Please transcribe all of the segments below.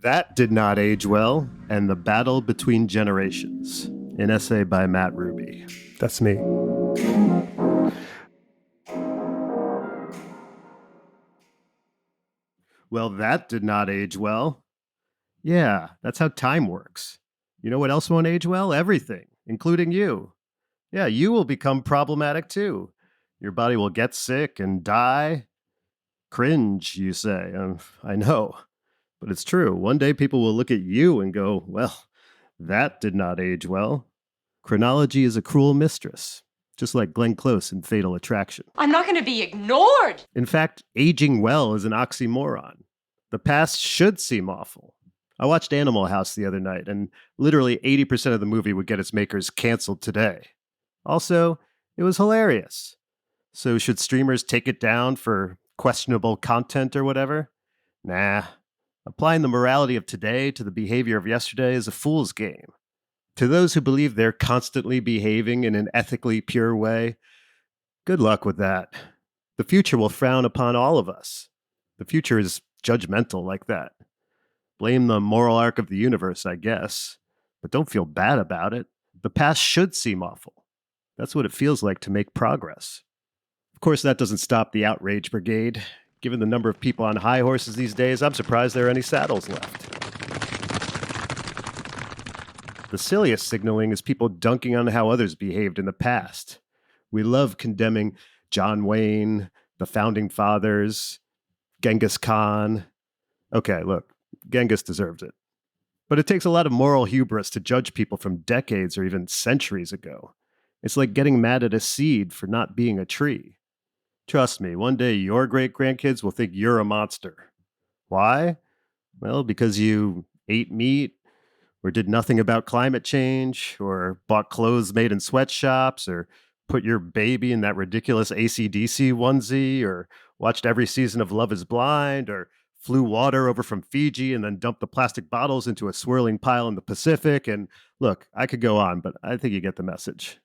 That Did Not Age Well, and The Battle Between Generations, an essay by Matt Ruby. That's me. Well, that did not age well. Yeah, that's how time works. You know what else won't age well? Everything, including you. Yeah, you will become problematic too. Your body will get sick and die. Cringe, you say. I know, but it's true. One day people will look at you and go, well, that did not age well. Chronology is a cruel mistress, just like Glenn Close in Fatal Attraction. I'm not going to be ignored. In fact, aging well is an oxymoron. The past should seem awful. I watched Animal House the other night, and literally 80% of the movie would get its makers canceled today. Also, it was hilarious. So should streamers take it down for questionable content or whatever? Nah. Applying the morality of today to the behavior of yesterday is a fool's game. To those who believe they're constantly behaving in an ethically pure way, good luck with that. The future will frown upon all of us. The future is judgmental like that. Blame the moral arc of the universe, I guess. But don't feel bad about it. The past should seem awful. That's what it feels like to make progress. Of course, that doesn't stop the outrage brigade. Given the number of people on high horses these days, I'm surprised there are any saddles left. The silliest signaling is people dunking on how others behaved in the past. We love condemning John Wayne, the Founding Fathers, Genghis Khan. Okay, look, Genghis deserves it. But it takes a lot of moral hubris to judge people from decades or even centuries ago. It's like getting mad at a seed for not being a tree. Trust me, one day your great-grandkids will think you're a monster. Why? Well, because you ate meat, or did nothing about climate change, or bought clothes made in sweatshops, or put your baby in that ridiculous AC/DC onesie, or watched every season of Love is Blind, or flew water over from Fiji and then dumped the plastic bottles into a swirling pile in the Pacific. And look, I could go on, but I think you get the message.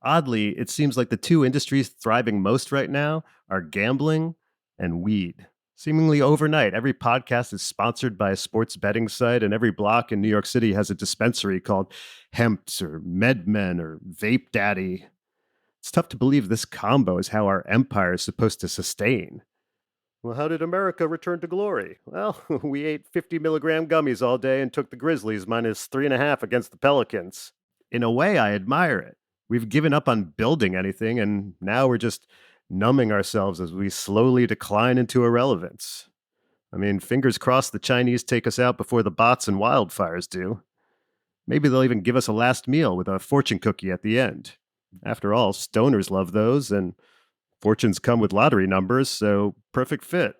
Oddly, it seems like the two industries thriving most right now are gambling and weed. Seemingly overnight, every podcast is sponsored by a sports betting site, and every block in New York City has a dispensary called Hemp's or MedMen or Vape Daddy. It's tough to believe this combo is how our empire is supposed to sustain. Well, how did America return to glory? Well, we ate 50 milligram gummies all day and took the Grizzlies minus 3.5 against the Pelicans. In a way, I admire it. We've given up on building anything, and now we're just numbing ourselves as we slowly decline into irrelevance. I mean, fingers crossed the Chinese take us out before the bots and wildfires do. Maybe they'll even give us a last meal with a fortune cookie at the end. After all, stoners love those, and fortunes come with lottery numbers, so perfect fit.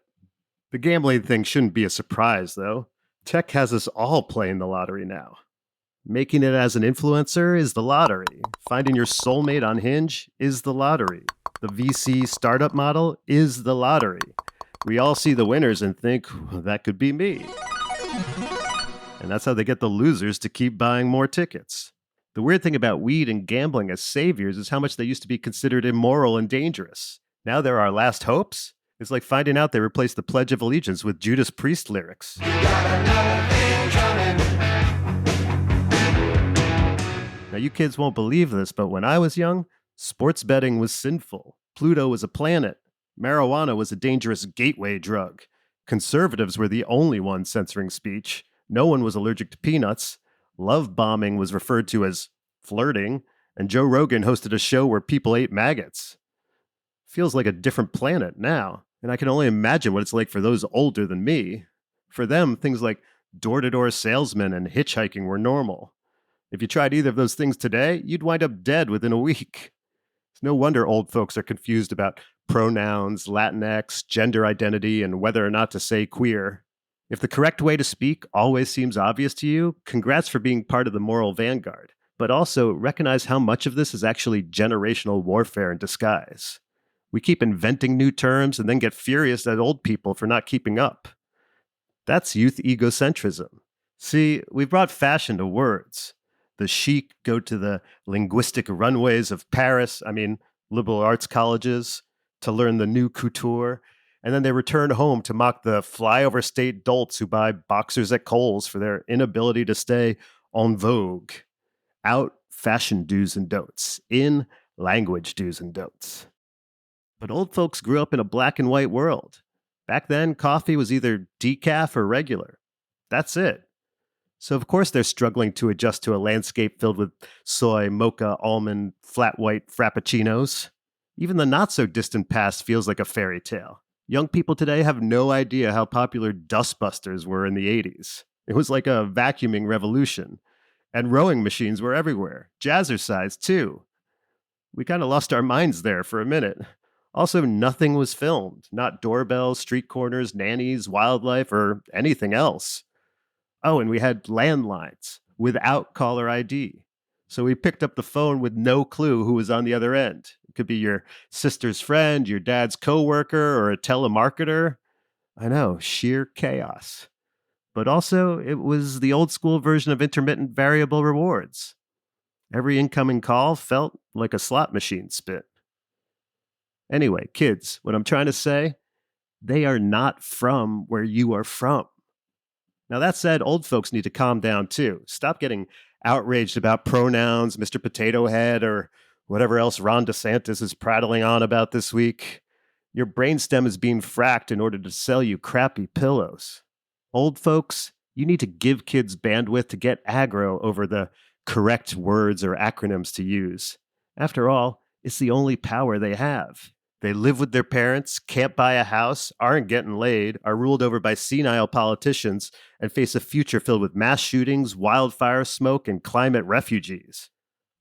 The gambling thing shouldn't be a surprise, though. Tech has us all playing the lottery now. Making it as an influencer is the lottery. Finding your soulmate on Hinge is the lottery. The VC startup model is the lottery. We all see the winners and think, well, that could be me. And that's how they get the losers to keep buying more tickets. The weird thing about weed and gambling as saviors is how much they used to be considered immoral and dangerous. Now they're our last hopes. It's like finding out they replaced the Pledge of Allegiance with Judas Priest lyrics. Now, you kids won't believe this, but when I was young, sports betting was sinful. Pluto was a planet. Marijuana was a dangerous gateway drug. Conservatives were the only ones censoring speech. No one was allergic to peanuts. Love bombing was referred to as flirting. And Joe Rogan hosted a show where people ate maggots. Feels like a different planet now. And I can only imagine what it's like for those older than me. For them, things like door-to-door salesmen and hitchhiking were normal. If you tried either of those things today, you'd wind up dead within a week. It's no wonder old folks are confused about pronouns, Latinx, gender identity, and whether or not to say queer. If the correct way to speak always seems obvious to you, congrats for being part of the moral vanguard. But also recognize how much of this is actually generational warfare in disguise. We keep inventing new terms and then get furious at old people for not keeping up. That's youth egocentrism. See, we've brought fashion to words. The chic go to the linguistic runways of Paris, liberal arts colleges, to learn the new couture. And then they return home to mock the flyover state dolts who buy boxers at Kohl's for their inability to stay en vogue. Out fashion do's and don'ts, in language do's and don'ts. But old folks grew up in a black and white world. Back then, coffee was either decaf or regular. That's it. So, of course, they're struggling to adjust to a landscape filled with soy, mocha, almond, flat white frappuccinos. Even the not so distant past feels like a fairy tale. Young people today have no idea how popular dustbusters were in the 80s. It was like a vacuuming revolution. And rowing machines were everywhere, jazzercise too. We kind of lost our minds there for a minute. Also, nothing was filmed, not doorbells, street corners, nannies, wildlife, or anything else. Oh, and we had landlines without caller ID. So we picked up the phone with no clue who was on the other end. It could be your sister's friend, your dad's coworker, or a telemarketer. I know, sheer chaos. But also, it was the old school version of intermittent variable rewards. Every incoming call felt like a slot machine spit. Anyway, kids, what I'm trying to say, they are not from where you are from. Now, that said, old folks need to calm down too. Stop getting outraged about pronouns, Mr. Potato Head, or whatever else Ron DeSantis is prattling on about this week. Your brainstem is being fracked in order to sell you crappy pillows. Old folks, you need to give kids bandwidth to get aggro over the correct words or acronyms to use. After all, it's the only power they have. They live with their parents, can't buy a house, aren't getting laid, are ruled over by senile politicians, and face a future filled with mass shootings, wildfire smoke, and climate refugees.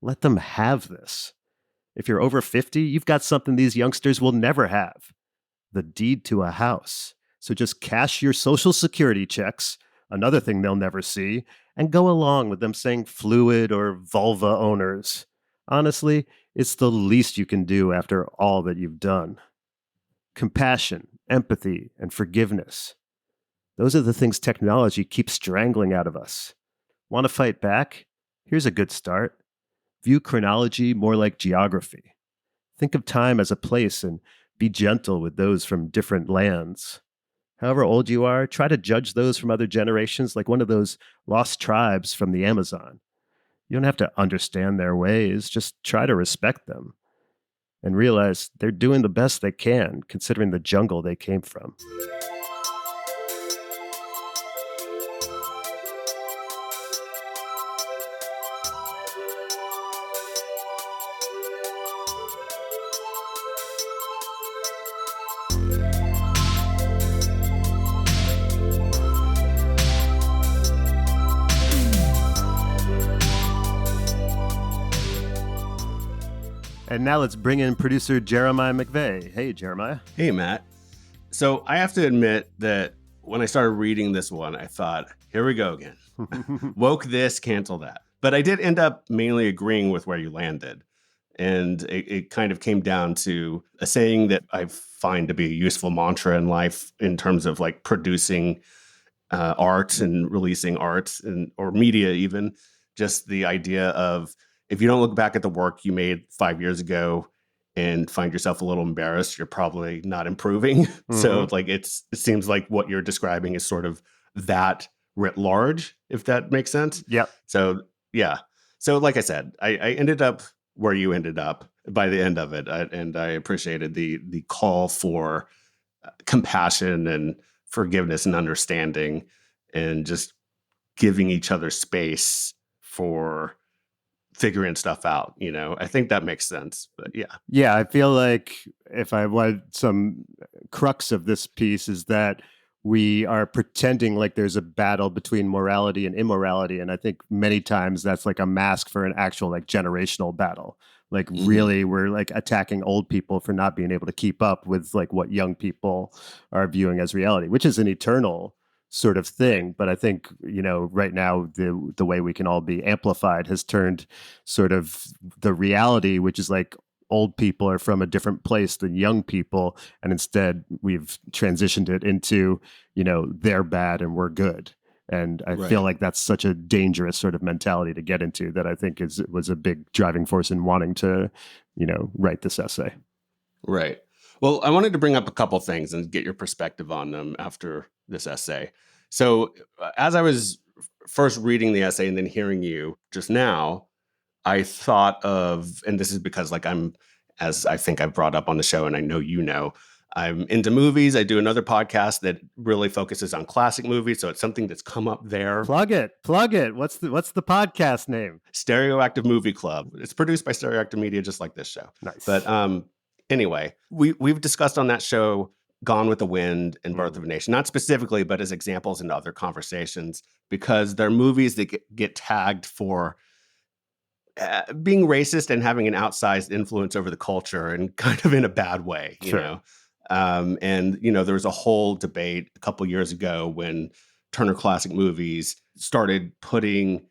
Let them have this. If you're over 50, you've got something these youngsters will never have: the deed to a house. So just cash your Social Security checks, another thing they'll never see, and go along with them saying fluid or vulva owners. Honestly, it's the least you can do after all that you've done. Compassion, empathy, and forgiveness. Those are the things technology keeps strangling out of us. Want to fight back? Here's a good start. View chronology more like geography. Think of time as a place and be gentle with those from different lands. However old you are, try to judge those from other generations like one of those lost tribes from the Amazon. You don't have to understand their ways, just try to respect them and realize they're doing the best they can considering the jungle they came from. And now let's bring in producer Jeremiah McVeigh. Hey, Jeremiah. Hey, Matt. So I have to admit that when I started reading this one, I thought, here we go again. Woke this, cancel that. But I did end up mainly agreeing with where you landed. And it kind of came down to a saying that I find to be a useful mantra in life in terms of like producing art and releasing art or media even. Just the idea of, if you don't look back at the work you made 5 years ago and find yourself a little embarrassed, you're probably not improving. Mm-hmm. So like it seems like what you're describing is sort of that writ large, if that makes sense. Yep. So yeah. So like I said, I ended up where you ended up by the end of it. And I appreciated the call for compassion and forgiveness and understanding and just giving each other space for figuring stuff out. I think that makes sense. But yeah, I feel like if I want some crux of this piece is that we are pretending like there's a battle between morality and immorality, and I think many times that's like a mask for an actual like generational battle. Like really, we're like attacking old people for not being able to keep up with like what young people are viewing as reality, which is an eternal sort of thing. But I think, right now, the way we can all be amplified has turned sort of the reality, which is like old people are from a different place than young people. And instead we've transitioned it into, they're bad and we're good. And I feel like that's such a dangerous sort of mentality to get into that I think was a big driving force in wanting to, write this essay. Right. Well, I wanted to bring up a couple things and get your perspective on them after this essay. So, as I was first reading the essay and then hearing you just now, I thought of, and this is because like as I think I've brought up on the show, and I know you know, I'm into movies. I do another podcast that really focuses on classic movies, so it's something that's come up there. Plug it. What's the podcast name? Stereoactive Movie Club. It's produced by Stereoactive Media, just like this show. Nice. But anyway, we've discussed on that show Gone with the Wind and Birth of a Nation, not specifically, but as examples in other conversations, because they're movies that get tagged for being racist and having an outsized influence over the culture, and kind of in a bad way, you know. And there was a whole debate a couple years ago when Turner Classic Movies started putting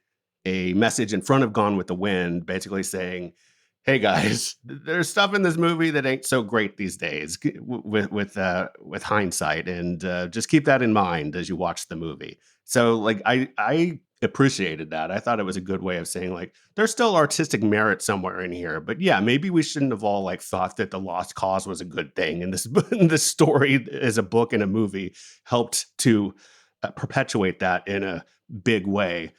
a message in front of Gone with the Wind, basically saying, "Hey guys, there's stuff in this movie that ain't so great these days with hindsight, and just keep that in mind as you watch the movie." So, like, I appreciated that. I thought it was a good way of saying, like, there's still artistic merit somewhere in here, but yeah, maybe we shouldn't have all like thought that The Lost Cause was a good thing, and this story as a book and a movie helped to perpetuate that in a big way.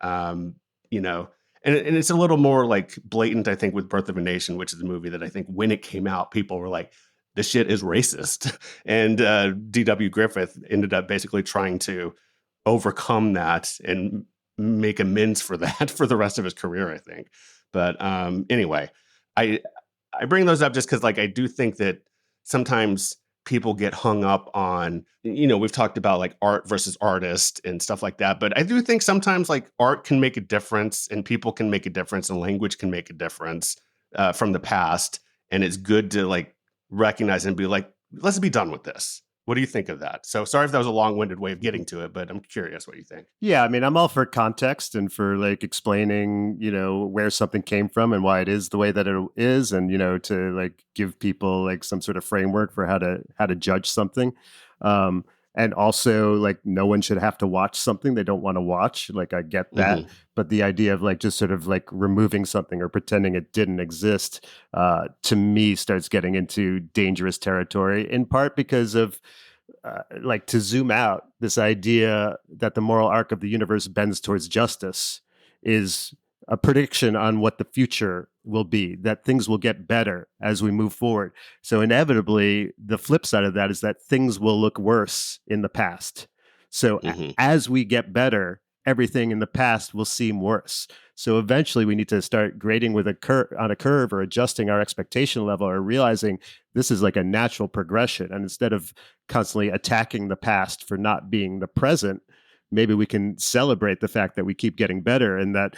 um, you know, and it's a little more like blatant, I think, with Birth of a Nation, which is a movie that I think when it came out, people were like, this shit is racist. And D.W. Griffith ended up basically trying to overcome that and make amends for that for the rest of his career, I think. But anyway, I bring those up just because, like, I do think that sometimes people get hung up on, we've talked about like art versus artist and stuff like that. But I do think sometimes like art can make a difference, and people can make a difference, and language can make a difference from the past. And it's good to like recognize and be like, let's be done with this. What do you think of that? So sorry if that was a long-winded way of getting to it, but I'm curious what you think. Yeah, I mean, I'm all for context and for like explaining, where something came from and why it is the way that it is, and to like give people like some sort of framework for how to judge something. And also, like, no one should have to watch something they don't want to watch. Like, I get that, but the idea of like just sort of like removing something or pretending it didn't exist, to me, starts getting into dangerous territory. In part because of like, to zoom out, this idea that the moral arc of the universe bends towards justice is a prediction on what the future will be, that things will get better as we move forward. So inevitably, the flip side of that is that things will look worse in the past. So as we get better, everything in the past will seem worse. So eventually we need to start grading with on a curve, or adjusting our expectation level, or realizing this is like a natural progression. And instead of constantly attacking the past for not being the present, maybe we can celebrate the fact that we keep getting better, and that,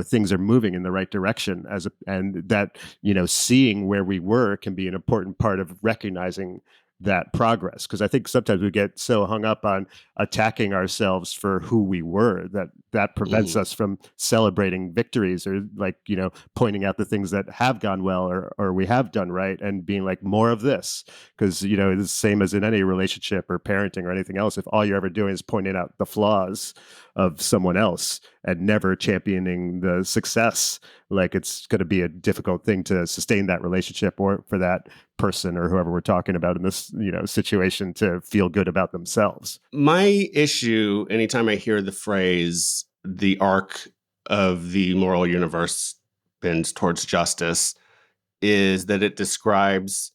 things are moving in the right direction, and that, seeing where we were can be an important part of recognizing that progress. Because I think sometimes we get so hung up on attacking ourselves for who we were that prevents us from celebrating victories, or like, pointing out the things that have gone well, or we have done right, and being like, more of this. Because, it's the same as in any relationship or parenting or anything else. If all you're ever doing is pointing out the flaws of someone else and never championing the success, like, it's going to be a difficult thing to sustain that relationship, or for that person or whoever we're talking about in this, situation, to feel good about themselves. My issue, anytime I hear the phrase, the arc of the moral universe bends towards justice, is that it describes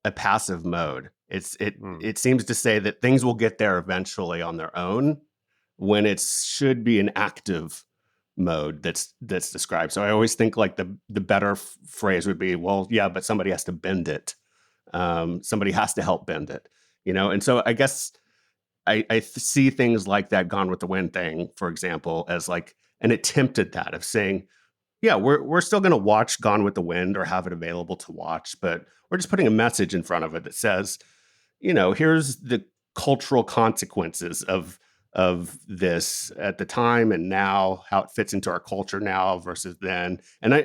a passive mode. It seems to say that things will get there eventually on their own, when it should be an active mode that's described. So I always think like the better phrase would be, well, yeah, but somebody has to bend it. Somebody has to help bend it, And so I guess I see things like that Gone with the Wind thing, for example, as like an attempt at that, of saying, yeah, we're still going to watch Gone with the Wind, or have it available to watch, but we're just putting a message in front of it that says, here's the cultural consequences of this at the time and now, how it fits into our culture now versus then. And I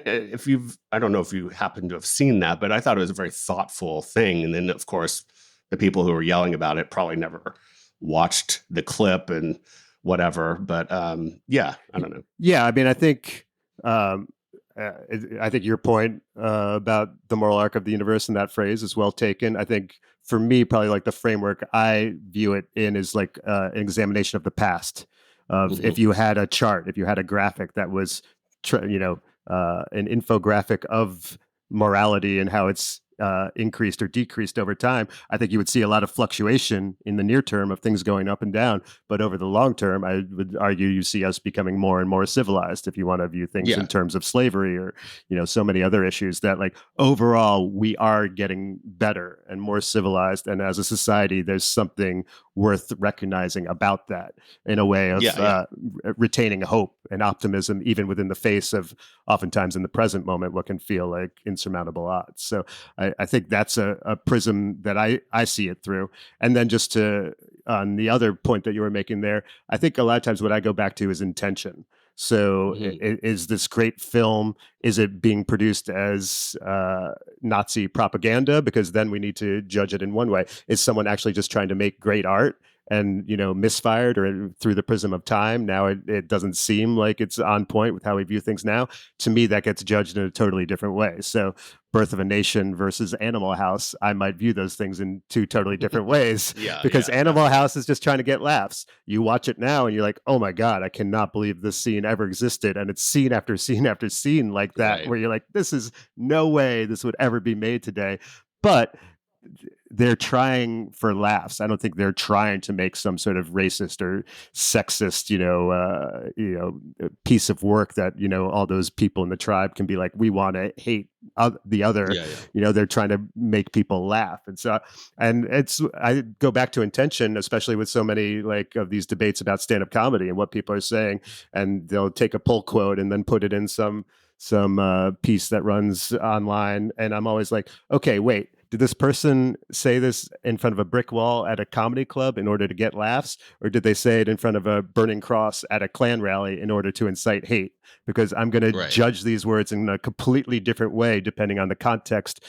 don't know if you happen to have seen that, but I thought it was a very thoughtful thing. And then, of course, the people who were yelling about it probably never watched the clip and whatever. But yeah, I don't know. Yeah, I mean, I think I think your point about the moral arc of the universe and that phrase is well taken. I think for me, probably like the framework I view it in is like an examination of the past. Of Hmm. if you had a chart, if you had a graphic that was, an infographic of morality and how it's increased or decreased over time, I think you would see a lot of fluctuation in the near term of things going up and down. But over the long term, I would argue you see us becoming more and more civilized if you want to view things in Yeah. terms of slavery or, so many other issues that like overall we are getting better and more civilized. And as a society, there's something worth recognizing about that in a way of Yeah. Yeah. retaining hope and optimism, even within the face of oftentimes in the present moment, what can feel like insurmountable odds. So I think that's a prism that I see it through. And then just to, on the other point that you were making there, I think a lot of times what I go back to is intention. So Hmm. is this great film, is it being produced as Nazi propaganda? Because then we need to judge it in one way. Is someone actually just trying to make great art and, misfired or through the prism of time? Now it doesn't seem like it's on point with how we view things now. To me, that gets judged in a totally different way. So Birth of a Nation versus Animal House, I might view those things in two totally different ways. Yeah. Because Yeah. Animal House is just trying to get laughs. You watch it now and you're like, oh my God, I cannot believe this scene ever existed. And it's scene after scene after scene like that, Right. where you're like, this is no way this would ever be made today. But they're trying for laughs. I don't think they're trying to make some sort of racist or sexist, piece of work that, all those people in the tribe can be like, we want to hate the other. Yeah. Yeah. They're trying to make people laugh. And so, and I go back to intention, especially with so many like of these debates about stand-up comedy and what people are saying, and they'll take a pull quote and then put it in some piece that runs online. And I'm always like, okay, wait, did this person say this in front of a brick wall at a comedy club in order to get laughs? Or did they say it in front of a burning cross at a Klan rally in order to incite hate? Because I'm going to Right. judge these words in a completely different way, depending on the context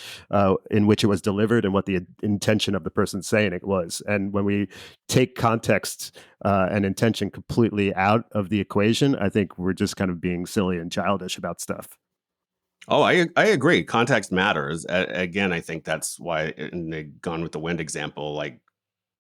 in which it was delivered and what the intention of the person saying it was. And when we take context and intention completely out of the equation, I think we're just kind of being silly and childish about stuff. Oh, I agree. Context matters. Again, I think that's why in the Gone with the Wind example, like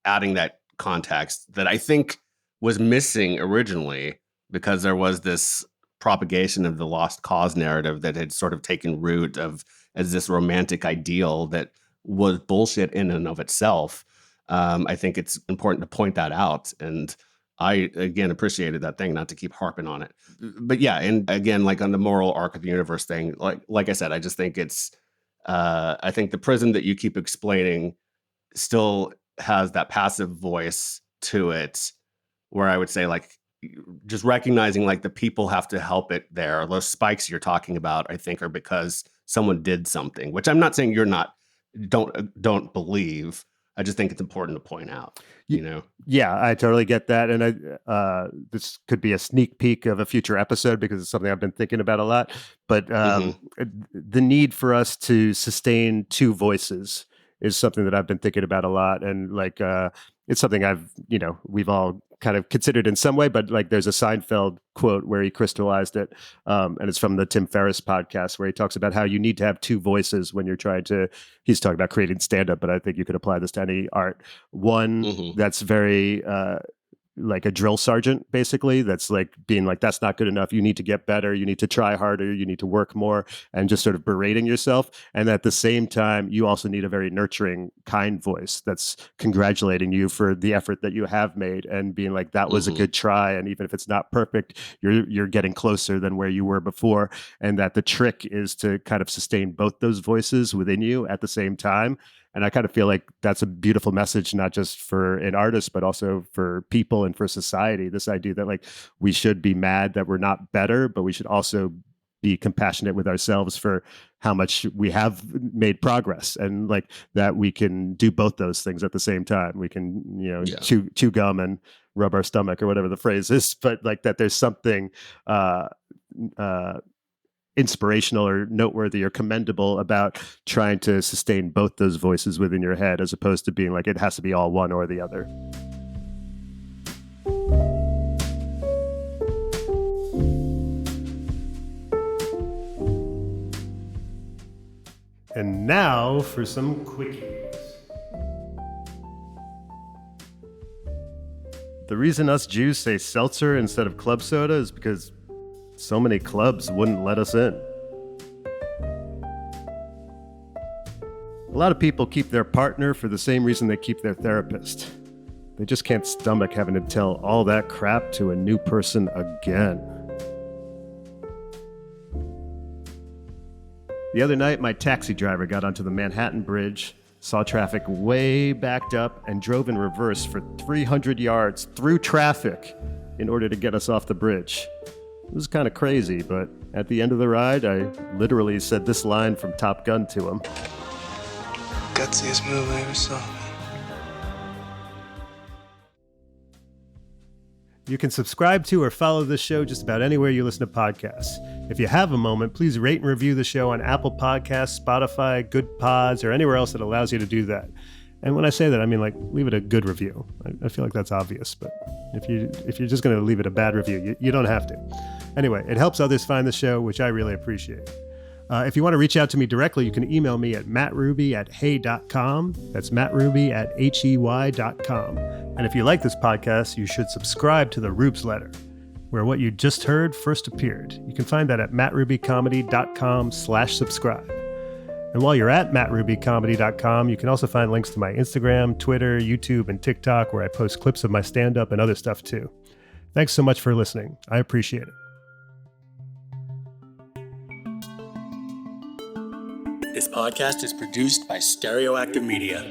adding that context that I think was missing originally because there was this propagation of the lost cause narrative that had sort of taken root of as this romantic ideal that was bullshit in and of itself. I think it's important to point that out. And I again appreciated that thing, not to keep harping on it. But yeah, and again, like on the moral arc of the universe thing, like I said, I just think it's I think the prism that you keep explaining still has that passive voice to it where I would say like just recognizing like the people have to help it there. Those spikes you're talking about, I think, are because someone did something, which I'm not saying you're not don't believe. I just think it's important to point out, you know. Yeah, I totally get that. And this could be a sneak peek of a future episode because it's something I've been thinking about a lot. But Mhm. the need for us to sustain two voices is something that I've been thinking about a lot. And like, it's something we've all kind of considered in some way, but like there's a Seinfeld quote where he crystallized it. And it's from the Tim Ferriss podcast where he talks about how you need to have two voices when you're trying to, he's talking about creating stand-up, but I think you could apply this to any art. One Mhm. that's very like a drill sergeant, basically, that's like being like, that's not good enough. You need to get better. You need to try harder. You need to work more, and just sort of berating yourself. And at the same time, you also need a very nurturing, kind voice that's congratulating you for the effort that you have made and being like, that was a Mhm. good try. And even if it's not perfect, you're getting closer than where you were before. And that the trick is to kind of sustain both those voices within you at the same time. And I kind of feel like that's a beautiful message, not just for an artist, but also for people and for society. This idea that like we should be mad that we're not better, but we should also be compassionate with ourselves for how much we have made progress, and like that we can do both those things at the same time. We can, Yeah. chew gum and rub our stomach or whatever the phrase is, but like that there's something uh, uh, inspirational or noteworthy or commendable about trying to sustain both those voices within your head, as opposed to being like it has to be all one or the other. And now for some quickies. The reason us Jews say seltzer instead of club soda is because so many clubs wouldn't let us in. A lot of people keep their partner for the same reason they keep their therapist. They just can't stomach having to tell all that crap to a new person again. The other night, my taxi driver got onto the Manhattan Bridge, saw traffic way backed up, and drove in reverse for 300 yards through traffic in order to get us off the bridge. It was kind of crazy, but at the end of the ride, I literally said this line from Top Gun to him. Gutsiest move I ever saw. You can subscribe to or follow this show just about anywhere you listen to podcasts. If you have a moment, please rate and review the show on Apple Podcasts, Spotify, Good Pods, or anywhere else that allows you to do that. And when I say that, I mean, like, leave it a good review. I feel like that's obvious, but if you're just going to leave it a bad review, you don't have to. Anyway, it helps others find the show, which I really appreciate. If you want to reach out to me directly, you can email me at mattruby@hey.com. That's mattruby@hey.com. And if you like this podcast, you should subscribe to the Rubes Letter, where what you just heard first appeared. You can find that at mattrubycomedy.com/subscribe. And while you're at mattrubycomedy.com, you can also find links to my Instagram, Twitter, YouTube, and TikTok, where I post clips of my stand-up and other stuff too. Thanks so much for listening. I appreciate it. This podcast is produced by Stereoactive Media.